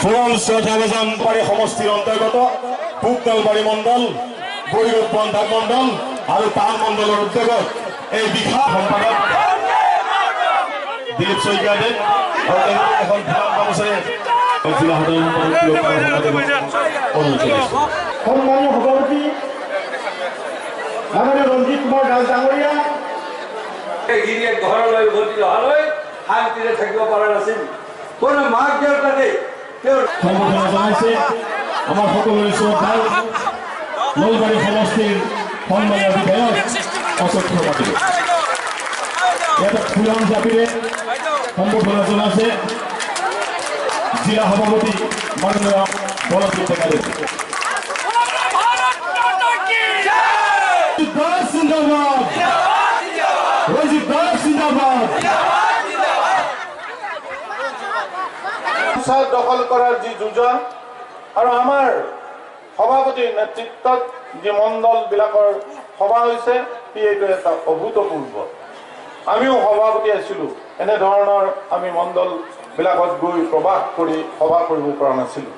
চৌৰাবাজানবাৰী সমষ্টিৰ অন্তৰ্গত পূব-নলবাৰী মণ্ডল, বৈৰূপ বন্ধক মণ্ডল আৰু টান মণ্ডলৰ উদ্যোগত এই বিশাল সম্পাদক দিলীপ শইকীয়াদেৱ আৰু এখন ধ্যান গামোচাৰে জিলা সাধাৰণ সম্মানীয় সভাপতি মাননীয় ৰঞ্জিত কুমাৰ দাস ডাঙৰীয়া গিৰিয়েক ঘৰলৈ উভতি অহালৈ শান্তিৰে থাকিব পৰা নাছিল। কোনো মাক দেউতাকে সম্বৰ্ধনা জনাইছে আমাৰ সকলোৰে শ্ৰদ্ধাৰ নলবাৰী সমষ্টিৰ সন্মানীয় বিধায়ক অশোক পাটিল। ইয়াতে ফুলাম জাপিৰে সম্বৰ্ধনা জনাইছে জিলা সভাপতি মাননীয় বলজিৎ ডেকাদেৱ। দখল কৰাৰ যি যোজন আৰু আমাৰ সভাপতিৰ নেতৃত্বত যি মণ্ডল বিলাকৰ সভা হৈছে এইটো এটা অভূতপূৰ্ব। আমিও সভাপতি আছিলো, এনেধৰণৰ আমি মণ্ডল বিলাকত গৈ প্ৰবাস কৰি সভা কৰিব পৰা নাছিলো।